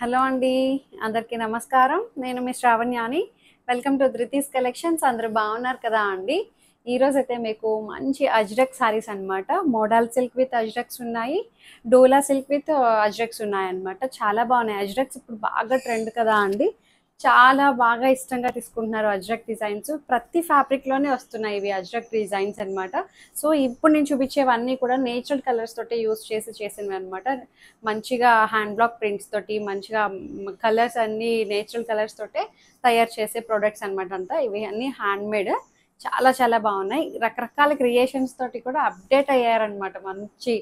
Hello అండి. అందరికీ నమస్కారం. నేను మీ శ్రావణ్యాని. Welcome to Dhruti's collections. అందరూ బాగున్నారు కదా అండి? ఈరోజైతే మీకు మంచి అజ్రక్ సారీస్ అనమాట. మోడల్ సిల్క్ విత్ అజ్రక్స్ ఉన్నాయి. డోలా సిల్క్ విత్ అజ్రక్స్ ఉన్నాయన్నమాట. చాలా బాగున్నాయి. అజ్రక్స్ ఇప్పుడు బాగా ట్రెండ్ కదా అండి. చాలా బాగా ఇష్టంగా తీసుకుంటున్నారు అజ్రక్ డిజైన్స్. ప్రతి ఫ్యాబ్రిక్లోనే వస్తున్నాయి ఇవి అజ్రక్ డిజైన్స్ అనమాట. సో ఇప్పుడు నేను చూపించేవన్నీ కూడా నేచురల్ కలర్స్ తోటి యూస్ చేసినవి అనమాట. మంచిగా హ్యాండ్ బ్లాక్ ప్రింట్స్ తోటి మంచిగా కలర్స్ అన్ని నేచురల్ కలర్స్ తోటే తయారు చేసే ప్రొడక్ట్స్ అనమాట. అంతా ఇవి అన్ని హ్యాండ్ మేడ్. చాలా చాలా బాగున్నాయి. రకరకాల క్రియేషన్స్ తోటి కూడా అప్డేట్ అయ్యారనమాట. మంచి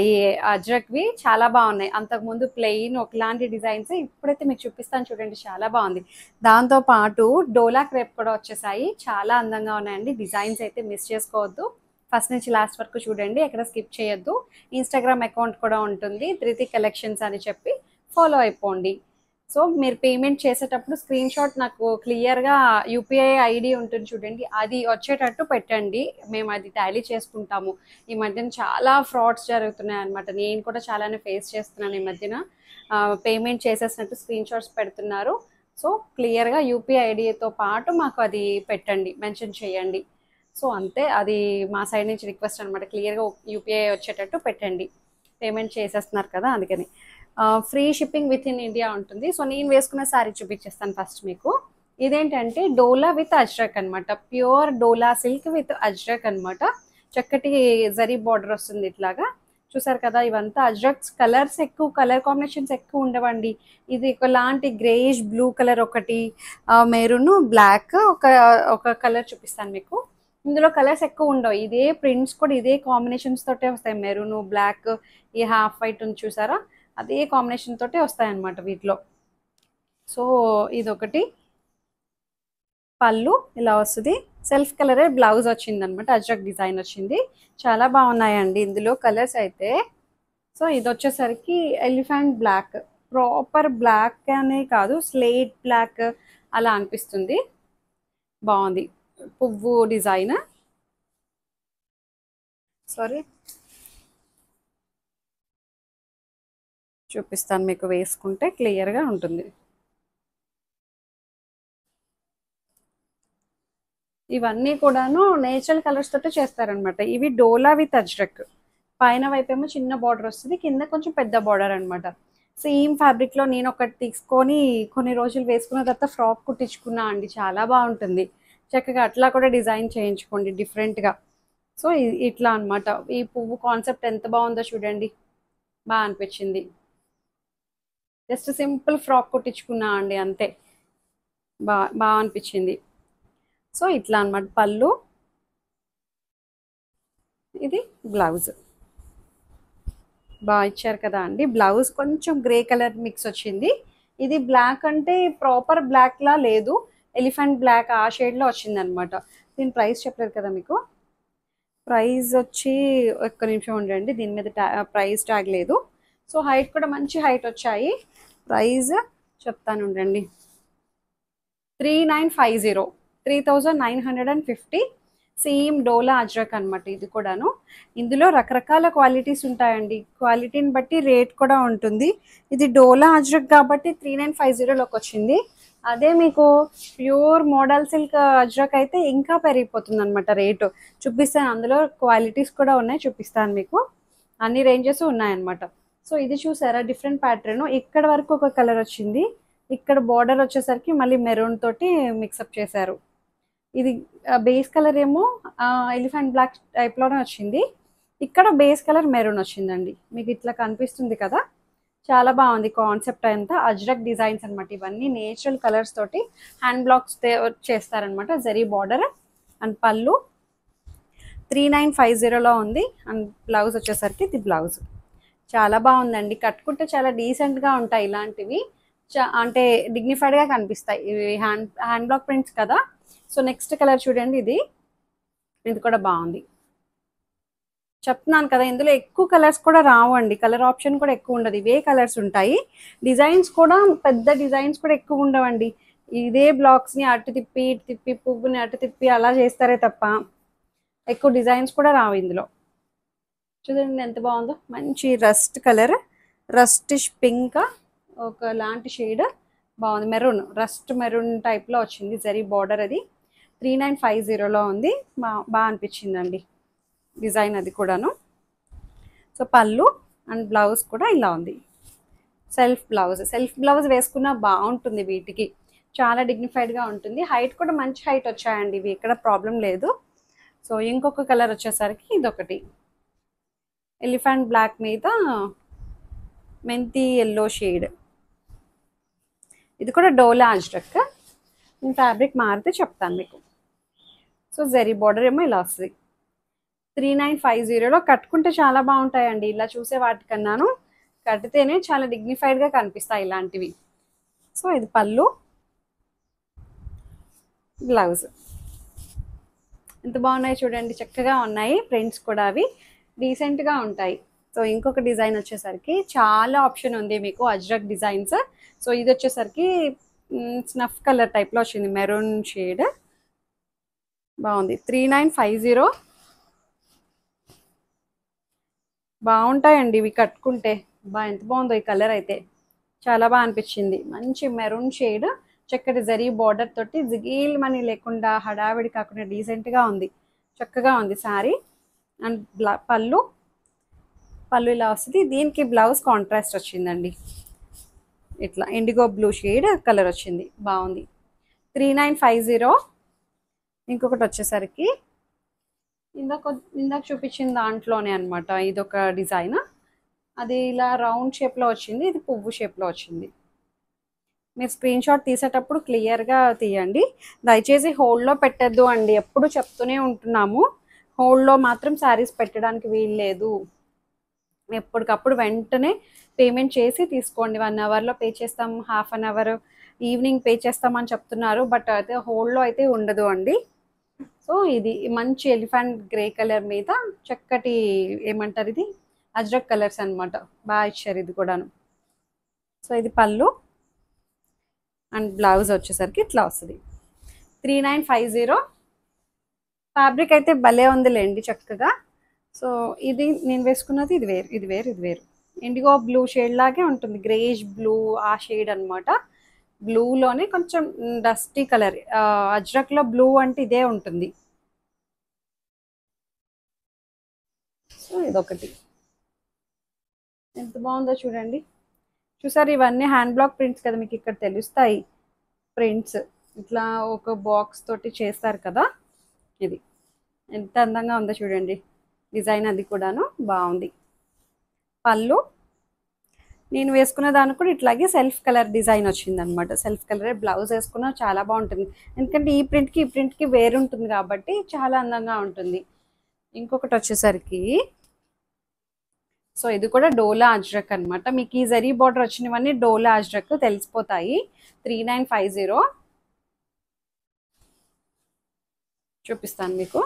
ఈ అజ్రక్వి చాలా బాగున్నాయి. అంతకుముందు ప్లెయిన్ ఒకలాంటి డిజైన్స్, ఇప్పుడైతే మీకు చూపిస్తాను చూడండి, చాలా బాగుంది. దాంతో పాటు డోలా క్రేప్ కూడా వచ్చేసాయి. చాలా అందంగా ఉన్నాయండి. డిజైన్స్ అయితే మిస్ చేసుకోవద్దు. ఫస్ట్ నుంచి లాస్ట్ వరకు చూడండి, ఎక్కడ స్కిప్ చేయొద్దు. ఇన్స్టాగ్రామ్ అకౌంట్ కూడా ఉంటుంది, ధృతి కలెక్షన్స్ అని చెప్పి ఫాలో అయిపోండి. సో మీరు పేమెంట్ చేసేటప్పుడు స్క్రీన్ షాట్ నాకు క్లియర్గా యూపీఐ ఐడి ఉంటుంది చూడండి, అది వచ్చేటట్టు పెట్టండి. మేము అది టాలీ చేసుకుంటాము. ఈ మధ్యన చాలా ఫ్రాడ్స్ జరుగుతున్నాయి అనమాట. నేను కూడా చాలానే ఫేస్ చేస్తున్నాను ఈ మధ్యన. పేమెంట్ చేసేసినట్టు స్క్రీన్ షాట్స్ పెడుతున్నారు. సో క్లియర్గా యూపీఐ ఐడితో పాటు మాకు అది పెట్టండి, మెన్షన్ చేయండి. సో అంతే, అది మా సైడ్ నుంచి రిక్వెస్ట్ అనమాట. క్లియర్గా యూపీఐ వచ్చేటట్టు పెట్టండి. పేమెంట్ చేసేస్తున్నారు కదా, అందుకని. Free shipping with in India ఉంటుంది. సో నేను వేసుకున్న శారీ చూపించేస్తాను ఫస్ట్ మీకు. ఇదేంటంటే డోలా విత్ అజ్రక్ అనమాట. Pure Dola silk with Ajrakh అనమాట. చక్కటి జరీ బార్డర్ వస్తుంది ఇట్లాగా. చూసారు కదా, ఇవంతా అజ్రక్స్. కలర్స్ ఎక్కువ, కలర్ కాంబినేషన్స్ ఎక్కువ ఉండవండి. ఇది ఒకలాంటి గ్రేష్ బ్లూ కలర్ ఒకటి, మెరూన్ బ్లాక్ ఒక ఒక కలర్ చూపిస్తాను మీకు. ఇందులో కలర్స్ ఎక్కువ ఉండవు. ఇదే ప్రింట్స్ కూడా ఇదే కాంబినేషన్స్ తోటే వస్తాయి. మెరూన్ బ్లాక్, ఈ హాఫ్ వైట్ ఉంది చూసారా, అదే కాంబినేషన్ తోటే వస్తాయి అన్నమాట వీటిలో. సో ఇదొకటి. పళ్ళు ఇలా వస్తుంది. సెల్ఫ్ కలరే బ్లౌజ్ వచ్చింది అనమాట. అజ్రక్ డిజైన్ వచ్చింది. చాలా బాగున్నాయండి ఇందులో కలర్స్ అయితే. సో ఇది వచ్చేసరికి ఎలిఫెంట్ బ్లాక్. ప్రాపర్ బ్లాక్ అనే కాదు, స్లేట్ బ్లాక్ అలా అనిపిస్తుంది. బాగుంది. పువ్వు డిజైన్. సారీ, చూపిస్తాను మీకు, వేసుకుంటే క్లియర్గా ఉంటుంది. ఇవన్నీ కూడాను నేచురల్ కలర్స్ తోటి చేస్తారనమాట. ఇవి డోలా విత్ అజ్రక్. పైన వైపేమో చిన్న బార్డర్ వస్తుంది, కింద కొంచెం పెద్ద బార్డర్ అనమాట. సేమ్ ఫ్యాబ్రిక్లో నేను ఒకటి తీసుకొని కొన్ని రోజులు వేసుకున్న తర్వాత ఫ్రాక్ కుట్టించుకున్నా అండి. చాలా బాగుంటుంది. చక్కగా అట్లా కూడా డిజైన్ చేయించుకోండి డిఫరెంట్గా. సో ఇట్లా అనమాట. ఈ పువ్వు కాన్సెప్ట్ ఎంత బాగుందో చూడండి, బాగా అనిపించింది. జస్ట్ సింపుల్ ఫ్రాక్ కుట్టించుకున్నా అండి, అంతే. బాగా అనిపించింది. సో ఇట్లా అనమాట పళ్ళు. ఇది బ్లౌజ్. బాగా ఇచ్చారు కదా అండి. బ్లౌజ్ కొంచెం గ్రే కలర్ మిక్స్ వచ్చింది. ఇది బ్లాక్ అంటే ప్రాపర్ బ్లాక్లా లేదు, ఎలిఫెంట్ బ్లాక్ ఆ షేడ్లో వచ్చింది అనమాట. దీని ప్రైస్ చెప్పలేదు కదా మీకు. ప్రైస్ వచ్చి ఒక్క నిమిషం ఉండండి, దీని మీద ప్రైస్ ట్యాగ్ లేదు. సో హైట్ కూడా మంచి హైట్ వచ్చాయి. ప్రైస్ చెప్తాను ఉండండి. 3950, 3950. సేమ్ డోలా అజ్రక్ అనమాట ఇది కూడాను. ఇందులో రకరకాల క్వాలిటీస్ ఉంటాయండి. క్వాలిటీని బట్టి రేట్ కూడా ఉంటుంది. ఇది డోలా అజ్రక్ కాబట్టి 3950లోకి వచ్చింది. అదే మీకు ప్యూర్ మోడల్ సిల్క్ అజ్రక్ అయితే ఇంకా పెరిగిపోతుంది అనమాట రేటు. చూపిస్తాను, అందులో క్వాలిటీస్ కూడా ఉన్నాయి, చూపిస్తాను మీకు. అన్ని రేంజెస్ ఉన్నాయన్నమాట. సో ఇది చూసారా, డిఫరెంట్ ప్యాటర్న్. ఇక్కడ వరకు ఒక కలర్ వచ్చింది, ఇక్కడ బార్డర్ వచ్చేసరికి మళ్ళీ మెరూన్ తోటి మిక్సప్ చేశారు. ఇది బేస్ కలర్ ఏమో ఎలిఫెంట్ బ్లాక్ టైప్లోనే వచ్చింది. ఇక్కడ బేస్ కలర్ మెరూన్ వచ్చిందండి. మీకు ఇట్లా కనిపిస్తుంది కదా. చాలా బాగుంది కాన్సెప్ట్ అంతా. అజ్రక్ డిజైన్స్ అనమాట. ఇవన్నీ నేచురల్ కలర్స్ తోటి హ్యాండ్ బ్లాక్స్ చేస్తారనమాట. జరీ బార్డర్ అండ్ పళ్ళు 3950లో ఉంది. అండ్ బ్లౌజ్ వచ్చేసరికి ఇది బ్లౌజ్. చాలా బాగుందండి. కట్టుకుంటే చాలా డీసెంట్గా ఉంటాయి ఇలాంటివి. అంటే డిగ్నిఫైడ్గా కనిపిస్తాయి. ఇవి హ్యాండ్ బ్లాక్ ప్రింట్స్ కదా. సో నెక్స్ట్ కలర్ చూడండి, ఇది కూడా బాగుంది. చెప్తున్నాను కదా, ఇందులో ఎక్కువ కలర్స్ కూడా రావండి. కలర్ ఆప్షన్ కూడా ఎక్కువ ఉండదు, ఇవే కలర్స్ ఉంటాయి. డిజైన్స్ కూడా పెద్ద డిజైన్స్ కూడా ఎక్కువ ఉండవండి. ఇదే బ్లాక్స్ని అటు తిప్పి ఇటు తిప్పి, పువ్వుని అటు తిప్పి అలా చేస్తారే తప్ప ఎక్కువ డిజైన్స్ కూడా రావు ఇందులో. చూడండి ఎంత బాగుందో. మంచి రస్ట్ కలర్, రస్టిష్ పింక్, ఒక లాంటి షేడ్ బాగుంది, మెరూన్, రస్ట్ మెరూన్ టైప్లో వచ్చింది జరీ బార్డర్. అది 3950లో ఉంది. బాగా అనిపించిందండి డిజైన్ అది కూడాను. సో పళ్ళు అండ్ బ్లౌజ్ కూడా ఇలా ఉంది. సెల్ఫ్ బ్లౌజ్ వేసుకున్నా బాగుంటుంది, వీటికి చాలా డిగ్నిఫైడ్గా ఉంటుంది. హైట్ కూడా మంచి హైట్ వచ్చాయండి ఇవి, ఇక్కడ ప్రాబ్లం లేదు. సో ఇంకొక కలర్ వచ్చేసరికి ఇదొకటి ఎలిఫెంట్ బ్లాక్ మీద మెంతి ఎల్లో షేడ్. ఇది కూడా డోలా అజ్రక్. నేను ఫ్యాబ్రిక్ మారితే చెప్తాను మీకు. సో జరీ బార్డర్ ఏమో ఇలా వస్తుంది. 3950లో కట్టుకుంటే చాలా బాగుంటాయండి. ఇలా చూసే వాటికన్నాను కడితేనే చాలా డిగ్నిఫైడ్గా కనిపిస్తాయి ఇలాంటివి. సో ఇది పళ్ళు, బ్లౌజ్ ఎంత బాగున్నాయి చూడండి, చక్కగా ఉన్నాయి. ప్రింట్స్ కూడా అవి డీసెంట్గా ఉంటాయి. సో ఇంకొక డిజైన్ వచ్చేసరికి చాలా ఆప్షన్ ఉంది మీకు అజ్రక్ డిజైన్స్. సో ఇది వచ్చేసరికి స్నఫ్ కలర్ టైప్లో వచ్చింది, మెరూన్ షేడ్ బాగుంది. 3950 బాగుంటాయండి ఇవి కట్టుకుంటే. ఎంత బాగుందో ఈ కలర్ అయితే, చాలా బాగా అనిపించింది. మంచి మెరూన్ షేడ్, చక్కటి జరీ బార్డర్ తోటి జిగీల్ మనీ లేకుండా హడావిడి కాకుండా డీసెంట్గా ఉంది, చక్కగా ఉంది శారీ. అండ్ పళ్ళు ఇలా వస్తుంది. దీనికి బ్లౌజ్ కాంట్రాస్ట్ వచ్చిందండి, ఇట్లా ఇండిగో బ్లూ షేడ్ కలర్ వచ్చింది, బాగుంది. 3950. ఇంకొకటి వచ్చేసరికి ఇందాక చూపించిన దాంట్లోనే అనమాట, ఇదొక డిజైన్. అది ఇలా రౌండ్ షేప్లో వచ్చింది, ఇది పువ్వు షేప్లో వచ్చింది. మీరు స్క్రీన్ షాట్ తీసేటప్పుడు క్లియర్గా తీయండి. దయచేసి హోల్డ్లో పెట్టద్దు అండి, ఎప్పుడు చెప్తూనే ఉంటున్నాము. హోల్డ్లో మాత్రం శారీస్ పెట్టడానికి వీలు లేదు. ఎప్పటికప్పుడు వెంటనే పేమెంట్ చేసి తీసుకోండి. 1 అవర్లో పే చేస్తాం, half an hour evening pay చేస్తామని చెప్తున్నారు, బట్ అయితే హోల్డ్లో అయితే ఉండదు అండి. సో ఇది మంచి ఎలిఫెంట్ గ్రే కలర్ మీద చక్కటి ఏమంటారు ఇది అజ్రక్ కలర్స్ అనమాట, బాగా ఇచ్చారు ఇది కూడాను. సో ఇది పళ్ళు అండ్ బ్లౌజ్ వచ్చేసరికి ఇట్లా వస్తుంది. 3950. ఫ్యాబ్రిక్ అయితే భలే ఉందిలేండి చక్కగా. సో ఇది నేను వేసుకున్నది ఇది వేరు ఇండిగో బ్లూ షేడ్ లాగే ఉంటుంది, గ్రేష్ బ్లూ ఆ షేడ్ అనమాట. బ్లూలోనే కొంచెం డస్టీ కలర్, అజ్రక్లో బ్లూ అంటే ఇదే ఉంటుంది. సో ఇదొకటి ఎంత బాగుందో చూడండి. చూసారు, ఇవన్నీ హ్యాండ్ బ్లాక్ ప్రింట్స్ కదా, మీకు ఇక్కడ తెలుస్తాయి ప్రింట్స్. ఇట్లా ఒక బాక్స్ తోటి చేస్తారు కదా, ఇది ఎంత అందంగా ఉందో చూడండి డిజైన్. అది కూడాను బాగుంది. పళ్ళు నేను వేసుకున్న దానికి కూడా ఇట్లాగే సెల్ఫ్ కలర్ డిజైన్ వచ్చింది అనమాట. సెల్ఫ్ కలర్ బ్లౌజ్ వేసుకున్నా చాలా బాగుంటుంది, ఎందుకంటే ఈ ప్రింట్కి వేరుంటుంది కాబట్టి చాలా అందంగా ఉంటుంది. ఇంకొకటి వచ్చేసరికి సో ఇది కూడా డోలా అజ్రక్ అనమాట. మీకు ఈ జరీ బార్డర్ వచ్చినవన్నీ డోలా అజ్రక్ తెలిసిపోతాయి. 3950 చూపిస్తాను మీకు.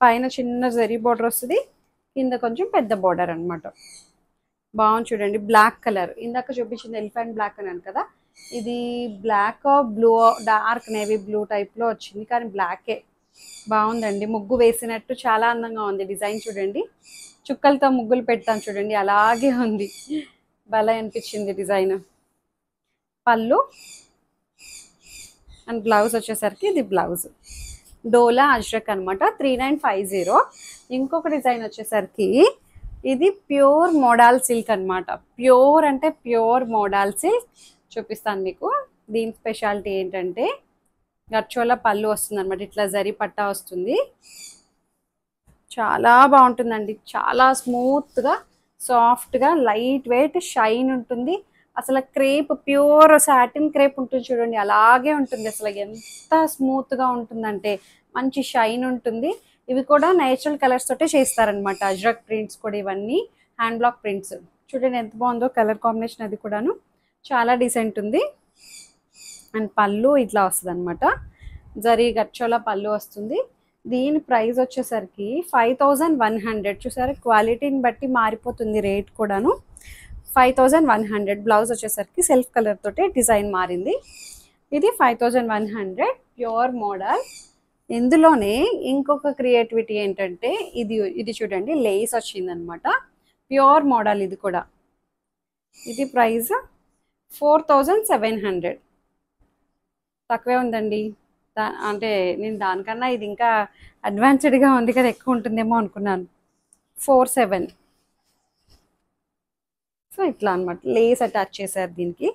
పైన చిన్న జరీ బార్డర్ వస్తుంది, కింద కొంచెం పెద్ద బార్డర్ అనమాట. బాగుంది చూడండి. బ్లాక్ కలర్ ఇందాక చూపించింది ఎలిఫెంట్ బ్లాక్ అన్నాను కదా, ఇది black blue dark navy blue టైప్లో వచ్చింది, కానీ బ్లాకే బాగుందండి. ముగ్గు వేసినట్టు చాలా అందంగా ఉంది డిజైన్. చూడండి చుక్కలతో ముగ్గులు పెడతాం చూడండి, అలాగే ఉంది, భలే అనిపించింది డిజైన్. పళ్ళు అండ్ బ్లౌజ్ వచ్చేసరికి ఇది బ్లౌజ్ డోలా అజ్రక్ అనమాట. 3950. ఇంకొక డిజైన్ వచ్చేసరికి ఇది ప్యూర్ మోడల్ సిల్క్ అనమాట. ప్యూర్ అంటే ప్యూర్ మోడల్ సిల్క్ చూపిస్తాను మీకు. దీని స్పెషాలిటీ ఏంటంటే గర్చోలా పళ్ళు వస్తుంది అనమాట, ఇట్లా జరీ పట్టా వస్తుంది, చాలా బాగుంటుందండి. చాలా స్మూత్గా సాఫ్ట్గా లైట్ వెయిట్ షైన్ ఉంటుంది. అసలు క్రేప్ ప్యూర్ సాటిన్ క్రేప్ ఉంటుంది చూడండి, అలాగే ఉంటుంది. అసలు ఎంత స్మూత్గా ఉంటుందంటే మంచి షైన్ ఉంటుంది. ఇవి కూడా నేచురల్ కలర్స్ తోటే చేస్తారనమాట అజ్రక్ ప్రింట్స్ కూడా. ఇవన్నీ హ్యాండ్ బ్లాక్ ప్రింట్స్ చూడండి ఎంత బాగుందో కలర్ కాంబినేషన్, అది కూడాను చాలా డీసెంట్ ఉంది. అండ్ పళ్ళు ఇట్లా వస్తుంది అనమాట, జరీ గచ్చోలా పళ్ళు వస్తుంది. దీని ప్రైస్ వచ్చేసరికి 5100. చూసారా క్వాలిటీని బట్టి మారిపోతుంది రేట్ కూడాను. 5100. బ్లౌజ్ వచ్చేసరికి సెల్ఫ్ కలర్ తోటి డిజైన్ మారింది. ఇది 5100 ప్యూర్ మోడల్. ఇందులోనే ఇంకొక క్రియేటివిటీ ఏంటంటే ఇది చూడండి లేస్ వచ్చిందనమాట, ప్యూర్ మోడల్ ఇది కూడా. ఇది ప్రైస్ 4700. తక్కువే ఉందండి. అంటే నేను దానికన్నా ఇది ఇంకా అడ్వాన్స్డ్గా ఉంది కదా, ఎక్కువ ఉంటుందేమో అనుకున్నాను. 47. సో ఇట్లా అనమాట, లేస్ అటాచ్ చేశారు దీనికి.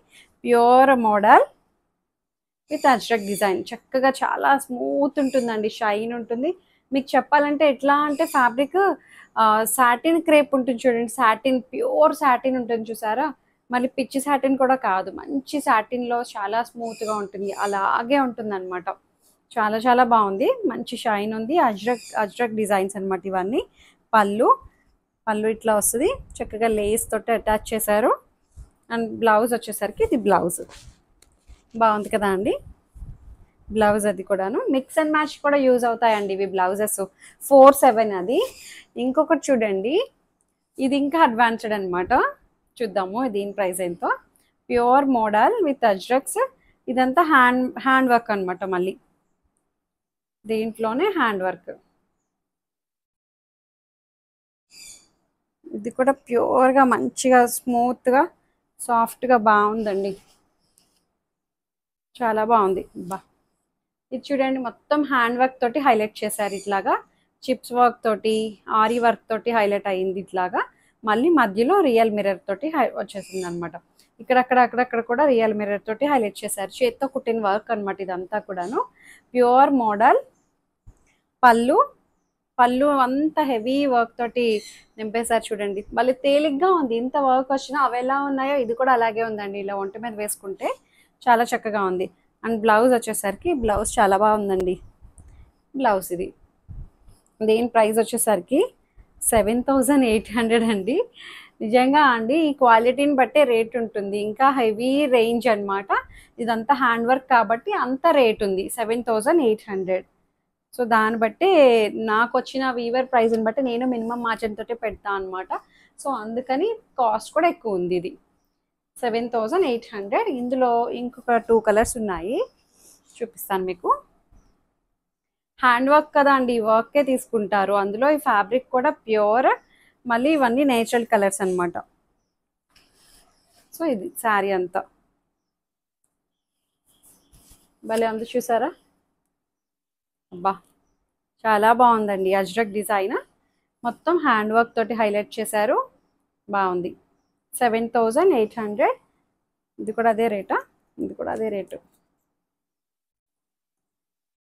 Pure model with Ajrakh design. చక్కగా చాలా స్మూత్ ఉంటుందండి, షైన్ ఉంటుంది. మీకు చెప్పాలంటే ఎట్లా అంటే ఫ్యాబ్రిక్ సాటిన్ క్రేప్ ఉంటుంది చూడండి, సాటిన్, ప్యూర్ సాటిన్ ఉంటుంది చూసారా. మళ్ళీ పిచ్చి సాటిన్ కూడా కాదు, మంచి సాటిన్లో చాలా స్మూత్గా ఉంటుంది, అలాగే ఉంటుంది అనమాట. చాలా చాలా బాగుంది, మంచి షైన్ ఉంది. అజ్రక్ డిజైన్స్ అనమాట ఇవన్నీ. పళ్ళు పళ్ళు ఇట్లా వస్తుంది, చక్కగా లేస్ తోటి అటాచ్ చేశారు. అండ్ బ్లౌజ్ వచ్చేసరికి ఇది బ్లౌజ్. బాగుంది కదా అండి బ్లౌజ్. అది కూడాను మిక్స్ అండ్ మ్యాచ్ కూడా యూజ్ అవుతాయండి ఇవి బ్లౌజెస్. 47 అది. ఇంకొకటి చూడండి, ఇది ఇంకా అడ్వాన్స్డ్ అనమాట. చూద్దాము దీని ప్రైస్ ఎంతో. Pure model with ajrakhs. ఇదంతా హ్యాండ్ వర్క్ అనమాట, మళ్ళీ దీంట్లోనే హ్యాండ్ వర్క్. ఇది కూడా ప్యూర్గా మంచిగా స్మూత్గా సాఫ్ట్గా బాగుందండి, చాలా బాగుంది. బా ఇది చూడండి, మొత్తం హ్యాండ్ వర్క్ తోటి హైలైట్ చేశారు ఇట్లాగా. చిప్స్ వర్క్ తోటి, ఆరీ వర్క్ తోటి హైలైట్ అయింది ఇట్లాగా. మళ్ళీ మధ్యలో రియల్ మిర్రర్ తోటి వచ్చేసింది అనమాట. అక్కడక్కడ కూడా రియల్ మిర్రర్ తోటి హైలైట్ చేశారు. చేత్తో కుట్టిన వర్క్ అనమాట ఇదంతా కూడాను. Pure model. పళ్ళు అంతా హెవీ వర్క్ తోటి నింపేశారు చూడండి. మళ్ళీ తేలిగ్గా ఉంది, ఇంత వర్క్ వచ్చినా అవి ఎలా ఉన్నాయో ఇది కూడా అలాగే ఉందండి. ఇలా ఒంటి మీద వేసుకుంటే చాలా చక్కగా ఉంది. అండ్ బ్లౌజ్ వచ్చేసరికి, బ్లౌజ్ చాలా బాగుందండి బ్లౌజ్. ఇది దీని ప్రైస్ వచ్చేసరికి 7800 అండి. నిజంగా అండి, ఈ క్వాలిటీని బట్టే రేట్ ఉంటుంది, ఇంకా హెవీ రేంజ్ అనమాట. ఇదంతా హ్యాండ్ వర్క్ కాబట్టి అంత రేట్ ఉంది, 7800. సో దాన్ని బట్టి నాకు వచ్చిన వీవర్ ప్రైస్ని బట్టి నేను మినిమం మార్జిన్ తోటి పెడతాను అనమాట. సో అందుకని కాస్ట్ కూడా ఎక్కువ ఉంది. ఇది 7800. ఇందులో ఇంకొక 2 కలర్స్ ఉన్నాయి, చూపిస్తాను మీకు. హ్యాండ్ వర్క్ కదా అండి, వర్కే తీసుకుంటారు. అందులో ఈ ఫ్యాబ్రిక్ కూడా ప్యూర్, మళ్ళీ ఇవన్నీ నేచురల్ కలర్స్ అనమాట. సో ఇది శారీ అంతా భలే ఉంది చూసారా. అబ్బా చాలా బాగుందండి. అజ్రక్ డిజైన్ మొత్తం హ్యాండ్ వర్క్ తోటి హైలైట్ చేశారు, బాగుంది. 7800. ఇది కూడా అదే రేటా? ఇది కూడా అదే రేటు,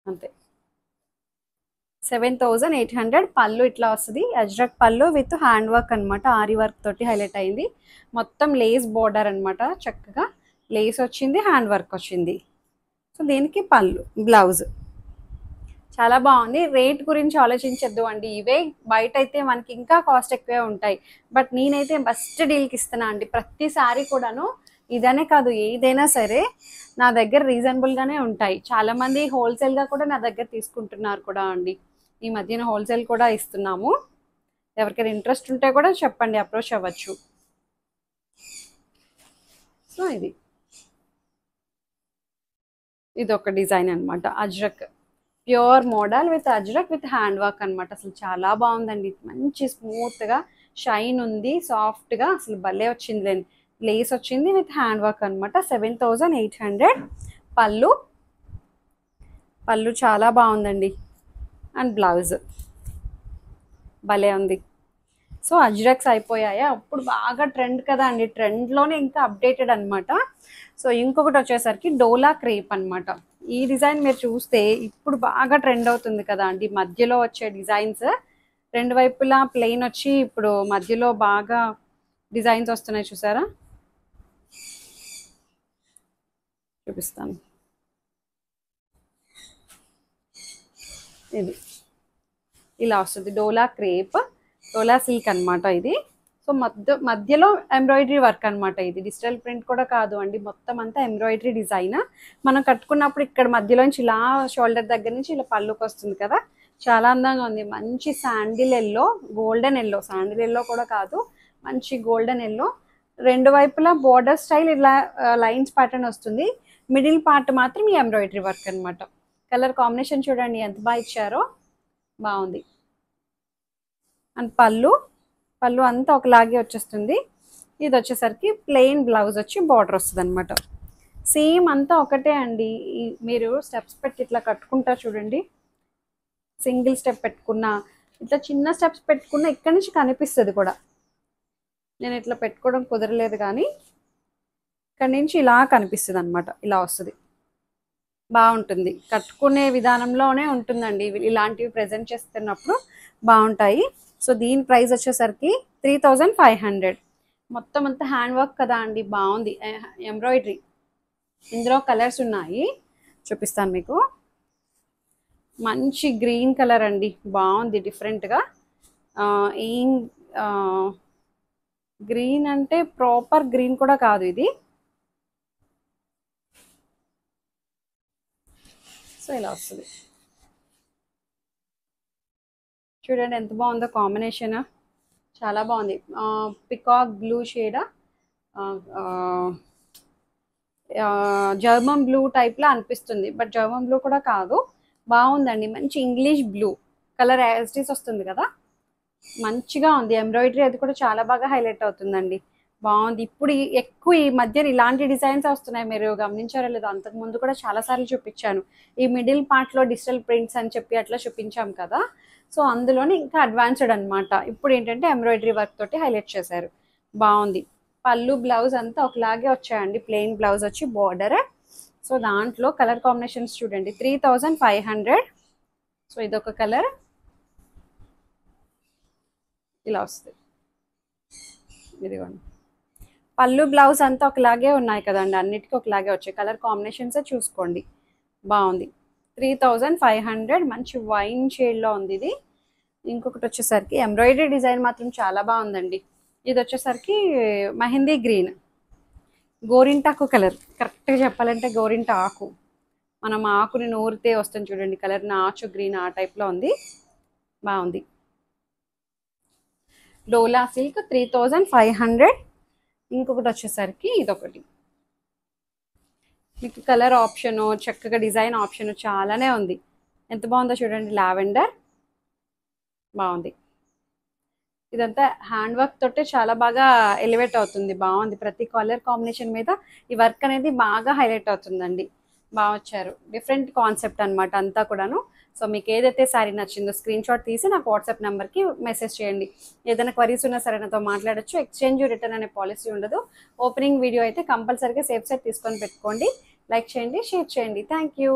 అంతే. 7800. పళ్ళు ఇట్లా వస్తుంది, అజ్రక్ పళ్ళు విత్ హ్యాండ్ వర్క్ అనమాట, ఆరి వర్క్ తోటి హైలైట్ అయింది. మొత్తం లేస్ బోర్డర్ అనమాట, చక్కగా లేస్ వచ్చింది, హ్యాండ్ వర్క్ వచ్చింది. సో దీనికి పళ్ళు, బ్లౌజ్ చాలా బాగుంది. రేట్ గురించి ఆలోచించద్దు అండి, ఇవే బయట అయితే మనకి ఇంకా కాస్ట్ ఎక్కువే ఉంటాయి. బట్ నేనైతే బెస్ట్ డీల్కి ఇస్తున్నా అండి. ప్రతిసారి కూడాను ఇదనే కాదు, ఏదైనా సరే నా దగ్గర రీజనబుల్గానే ఉంటాయి. చాలామంది హోల్సేల్గా కూడా నా దగ్గర తీసుకుంటున్నారు కూడా అండి. ఈ మధ్యన హోల్సేల్ కూడా ఇస్తున్నాము. ఎవరికైనా ఇంట్రెస్ట్ ఉంటే కూడా చెప్పండి, అప్రోచ్ అవ్వచ్చు. సో ఇది ఒక డిజైన్ అనమాట, Ajrakh pure model with Ajrakh with hand work అనమాట. అసలు చాలా బాగుందండి, మంచి స్మూత్గా షైన్ ఉంది, సాఫ్ట్గా అసలు భలే వచ్చింది. లేస్ వచ్చింది విత్ హ్యాండ్ వర్క్ అనమాట. 7800. పళ్ళు చాలా బాగుందండి. అండ్ బ్లౌజ్ భలే ఉంది. సో అజ్రక్స్ అయిపోయాయా, అప్పుడు బాగా ట్రెండ్ కదా అండి, ట్రెండ్లోనే ఇంకా అప్డేటెడ్ అనమాట. సో ఇంకొకటి వచ్చేసరికి డోలా క్రేప్ అనమాట. ఈ డిజైన్ మీరు చూస్తే ఇప్పుడు బాగా ట్రెండ్ అవుతుంది కదా అండి, మధ్యలో వచ్చే డిజైన్స్. రెండు వైపులా ప్లెయిన్ వచ్చి ఇప్పుడు మధ్యలో బాగా డిజైన్స్ వస్తున్నాయి చూసారా. చూపిస్తాను, ఇది ఇలా వస్తుంది. డోలా క్రేప్, డోలా సిల్క్ అనమాట ఇది. సో మధ్యలో ఎంబ్రాయిడరీ వర్క్ అనమాట. ఇది డిజిటల్ ప్రింట్ కూడా కాదు అండి, మొత్తం అంతా ఎంబ్రాయిడరీ డిజైన్. మనం కట్టుకున్నప్పుడు ఇక్కడ మధ్యలోంచి ఇలా షోల్డర్ దగ్గర నుంచి ఇలా పళ్ళుకి వస్తుంది కదా, చాలా అందంగా ఉంది. మంచి sandal yellow, golden yellow, sandal yellow కూడా కాదు, మంచి గోల్డెన్ ఎల్లో. రెండు వైపులా బోర్డర్ స్టైల్ ఇలా లైన్స్ ప్యాటర్న్ వస్తుంది, మిడిల్ పార్ట్ మాత్రం ఈ ఎంబ్రాయిడరీ వర్క్ అనమాట. కలర్ కాంబినేషన్ చూడండి ఎంత బాగా ఇచ్చారో, బాగుంది. అండ్ పళ్ళు అంతా ఒకలాగే వచ్చేస్తుంది. ఇది వచ్చేసరికి ప్లెయిన్ బ్లౌజ్ వచ్చి బార్డర్ వస్తుంది అనమాట. సేమ్ అంతా ఒకటే అండి. మీరు స్టెప్స్ పెట్టి ఇట్లా కట్టుకుంటారు చూడండి, సింగిల్ స్టెప్ పెట్టుకున్నా, ఇట్లా చిన్న స్టెప్స్ పెట్టుకున్నా ఇక్కడి నుంచి కనిపిస్తుంది కూడా. నేను ఇట్లా పెట్టుకోవడం కుదరలేదు కానీ ఇక్కడి నుంచి ఇలా కనిపిస్తుంది అనమాట, ఇలా వస్తుంది. బాగుంటుంది, కట్టుకునే విధానంలోనే ఉంటుందండి. ఇలాంటివి ప్రజెంట్ చేస్తున్నప్పుడు బాగుంటాయి. సో దీని ప్రైస్ వచ్చేసరికి 3500. మొత్తం అంతా హ్యాండ్ వర్క్ కదా అండి, బాగుంది. ఎంబ్రాయిడరీ, ఇందులో కలర్స్ ఉన్నాయి, చూపిస్తాను మీకు. మంచి గ్రీన్ కలర్ అండి, బాగుంది డిఫరెంట్గా. ఈ గ్రీన్ అంటే ప్రాపర్ గ్రీన్ కూడా కాదు ఇది. సో ఇలా వస్తుంది చూడండి, ఎంత బాగుందో కాంబినేషన్, చాలా బాగుంది. పికాక్ బ్లూ షేడా, జర్మన్ బ్లూ టైప్లో అనిపిస్తుంది, బట్ జర్మన్ బ్లూ కూడా కాదు. బాగుందండి, మంచి ఇంగ్లీష్ బ్లూ కలర్ యాస్టీస్ వస్తుంది కదా, మంచిగా ఉంది. ఎంబ్రాయిడరీ అది కూడా చాలా బాగా హైలైట్ అవుతుందండి, బాగుంది. ఇప్పుడు ఎక్కువ ఈ మధ్యన ఇలాంటి డిజైన్స్ వస్తున్నాయి, మీరు గమనించారో లేదో. అంతకు ముందు కూడా చాలాసార్లు చూపించాను. ఈ మిడిల్ పార్ట్లో డిజిటల్ ప్రింట్స్ అని చెప్పి అట్లా చూపించాం కదా, సో అందులోనే ఇంకా అడ్వాన్స్డ్ అనమాట. ఇప్పుడు ఏంటంటే ఎంబ్రాయిడరీ వర్క్ తోటి హైలైట్ చేశారు, బాగుంది. పళ్ళు బ్లౌజ్ అంతా ఒకలాగే వచ్చాయండి, ప్లెయిన్ బ్లౌజ్ వచ్చి బార్డర్. సో దాంట్లో కలర్ కాంబినేషన్స్ చూడండి, 3500. సో ఇదొక కలర్, ఇలా వస్తుంది. ఇదిగోండి, పళ్ళు బ్లౌజ్ అంతా ఒకలాగే ఉన్నాయి కదండి, అన్నిటికీ ఒకలాగే వచ్చాయి. కలర్ కాంబినేషన్సే చూసుకోండి, బాగుంది. 3500, మంచి వైన్ షేడ్లో ఉంది ఇది. ఇంకొకటి వచ్చేసరికి ఎంబ్రాయిడరీ డిజైన్ మాత్రం చాలా బాగుందండి. ఇది వచ్చేసరికి మెహందీ గ్రీన్, గోరింటాకు కలర్. కరెక్ట్గా చెప్పాలంటే గోరింట ఆకు, మనం ఆకుని నూరితే వస్తుంది చూడండి కలర్, నాచు గ్రీన్ ఆ టైప్లో ఉంది, బాగుంది. డోలా సిల్క్ 3500. ఇంకొకటి వచ్చేసరికి ఇదొకటి, మీకు కలర్ ఆప్షను, చక్కగా డిజైన్ ఆప్షన్ చాలానే ఉంది. ఎంత బాగుందో చూడండి, లావెండర్, బాగుంది. ఇదంతా హ్యాండ్ వర్క్ తోటే చాలా బాగా ఎలివేట్ అవుతుంది, బాగుంది. ప్రతి కలర్ కాంబినేషన్ మీద ఈ వర్క్ అనేది బాగా హైలైట్ అవుతుందండి, బాగా వచ్చారు. డిఫరెంట్ కాన్సెప్ట్ అనమాట అంతా కూడాను. సో మీకు ఏదైతే శారీ నచ్చిందో స్క్రీన్ షాట్ తీసి నాకు వాట్సాప్ నెంబర్కి మెసేజ్ చేయండి. ఏదైనా క్వరీస్ ఉన్నా సరే నాతో మాట్లాడచ్చు. ఎక్స్చేంజ్ రిటర్న్ అనే పాలసీ ఉండదు. ఓపెనింగ్ వీడియో అయితే కంపల్సరీగా సేఫ్ సైడ్ తీసుకొని పెట్టుకోండి. లైక్ చేయండి, షేర్ చేయండి. Thank you.